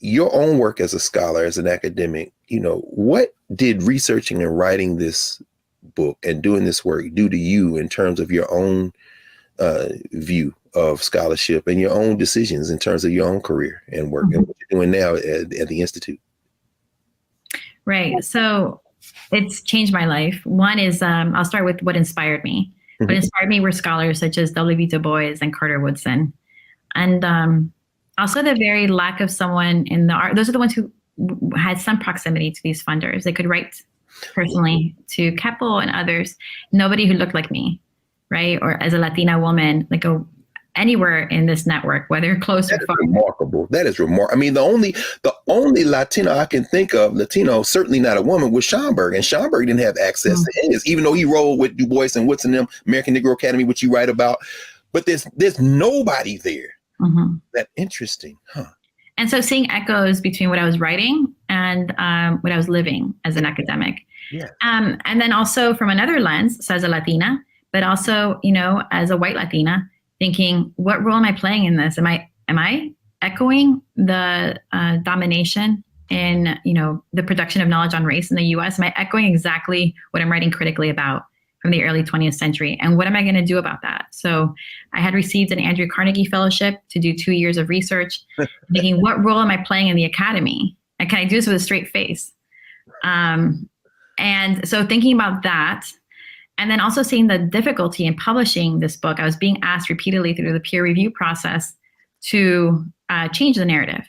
your own work as a scholar, as an academic, what did researching and writing this book and doing this work do to you in terms of your own view of scholarship and your own decisions in terms of your own career and work and what you're doing now at the Institute? Right. So it's changed my life. One is, I'll start with what inspired me. What inspired me were scholars such as W.B. Du Bois and Carter Woodson. And also the very lack of someone in the art. Those are the ones who had some proximity to these funders. They could write personally to Keppel and others. Nobody who looked like me, right? Or as a Latina woman, like anywhere in this network, whether close or far. Remarkable. That is remarkable. I mean, the only Latino I can think of, certainly not a woman, was Schomburg. And Schomburg didn't have access to any of this, even though he rolled with Du Bois and Woodson and them, American Negro Academy, which you write about. But there's nobody there. That interesting, huh? And so seeing echoes between what I was writing and what I was living as an academic. Yeah. And then also from another lens, so as a Latina, but also, as a white Latina, thinking, what role am I playing in this? Am I echoing the domination in, the production of knowledge on race in the US? Am I echoing exactly what I'm writing critically about from the early 20th century? And what am I going to do about that? So I had received an Andrew Carnegie Fellowship to do 2 years of research, thinking, what role am I playing in the academy? And can I do this with a straight face? And so thinking about that, and then also seeing the difficulty in publishing this book, I was being asked repeatedly through the peer review process to change the narrative.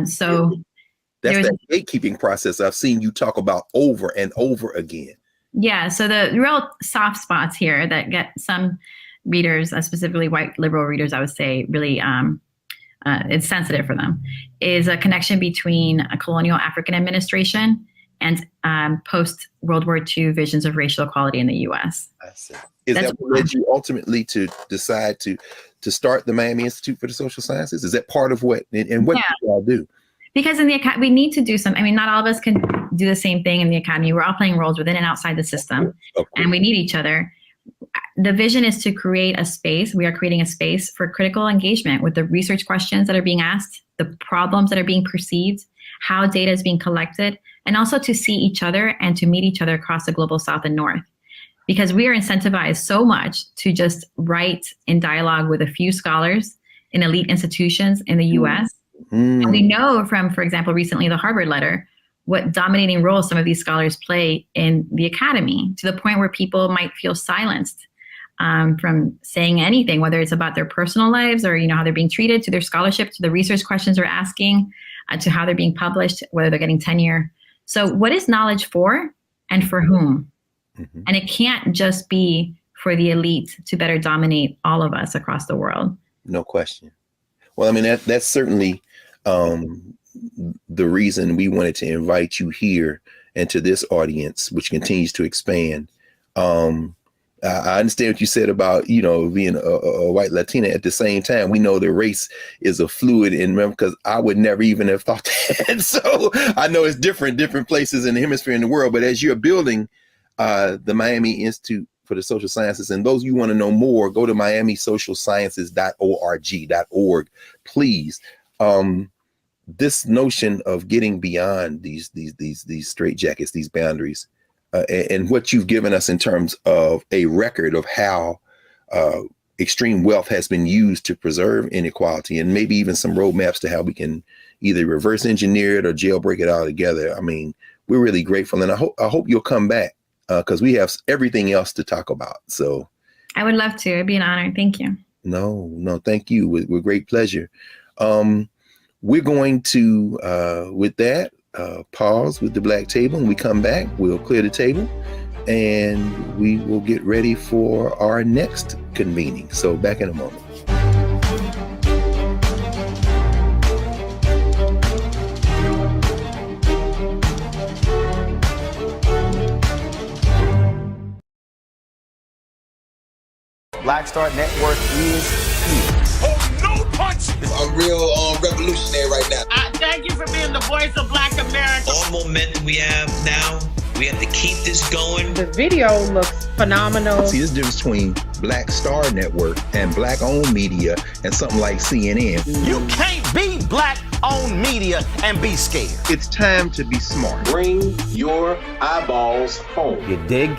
So that's that gatekeeping process I've seen you talk about over and over again. Yeah, so the real soft spots here that get some readers, specifically white liberal readers, I would say, really it's sensitive for them, is a connection between a colonial African administration and post-World War II visions of racial equality in the U.S. I see. Is that what led you ultimately to decide to start the Miami Institute for the Social Sciences? Is that part of what, and what do you all do? Because in the we need to do some, not all of us can do the same thing in the academy. We're all playing roles within and outside the system, and we need each other. The vision is to create a space. We are creating a space for critical engagement with the research questions that are being asked, the problems that are being perceived, how data is being collected, and also to see each other and to meet each other across the global South and North. Because we are incentivized so much to just write in dialogue with a few scholars in elite institutions in the US. And we know from, for example, recently the Harvard letter, what dominating role some of these scholars play in the academy, to the point where people might feel silenced from saying anything, whether it's about their personal lives or how they're being treated, to their scholarship, to the research questions they're asking, to how they're being published, whether they're getting tenure. So what is knowledge for and for whom? And it can't just be for the elite to better dominate all of us across the world. No question. Well, that's certainly the reason we wanted to invite you here and to this audience, which continues to expand. I understand what you said about, being a white Latina. At the same time, we know that race is a fluid, and because I would never even have thought that. So I know it's different places in the hemisphere in the world. But as you're building the Miami Institute for the Social Sciences, and those you want to know more, go to miamisocialsciences.org, please. This notion of getting beyond these straitjackets, these boundaries, and what you've given us in terms of a record of how extreme wealth has been used to preserve inequality, and maybe even some roadmaps to how we can either reverse engineer it or jailbreak it altogether. We're really grateful, and I hope you'll come back because we have everything else to talk about. So I would love to. It'd be an honor. Thank you. No, thank you. With great pleasure. We're going to, with that, pause with the Black Table. When we come back, we'll clear the table and we will get ready for our next convening. So back in a moment. Black Star Network is here. Oh, no punch! I'm real revolutionary right now. Thank you for being the voice of Black America. All momentum we have now, we have to keep this going. The video looks phenomenal. See, this difference between Black Star Network and Black-owned media and something like CNN. You can't be Black-owned media and be scared. It's time to be smart. Bring your eyeballs home. You dig?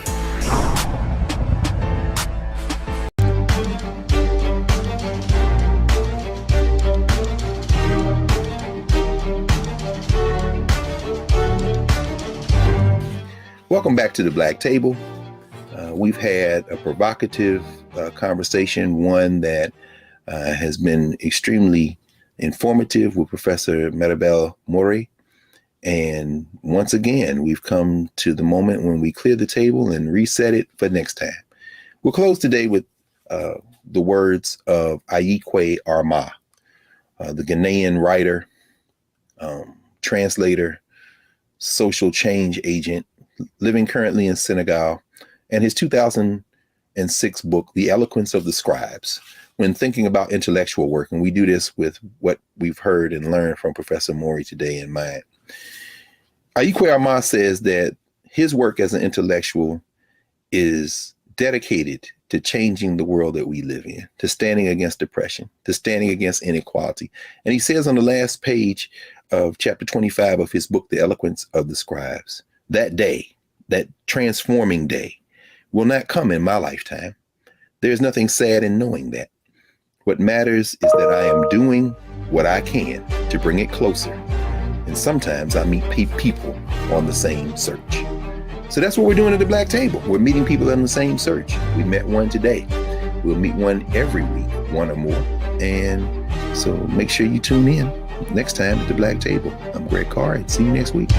Welcome back to the Black Table. We've had a provocative conversation, one that has been extremely informative with Professor Maribel Morey. And once again, we've come to the moment when we clear the table and reset it for next time. We'll close today with the words of Ayikwe Armah, the Ghanaian writer, translator, social change agent, living currently in Senegal, and his 2006 book, The Eloquence of the Scribes, when thinking about intellectual work. And we do this with what we've heard and learned from Professor Morey today in mind. Ayikwe Armah says that his work as an intellectual is dedicated to changing the world that we live in, to standing against depression, to standing against inequality. And he says on the last page of chapter 25 of his book, The Eloquence of the Scribes, that day, that transforming day, will not come in my lifetime. There's nothing sad in knowing that. What matters is that I am doing what I can to bring it closer. And sometimes I meet people on the same search. So that's what we're doing at the Black Table. We're meeting people on the same search. We met one today. We'll meet one every week, one or more. And so make sure you tune in next time at the Black Table. I'm Greg Carr, and see you next week.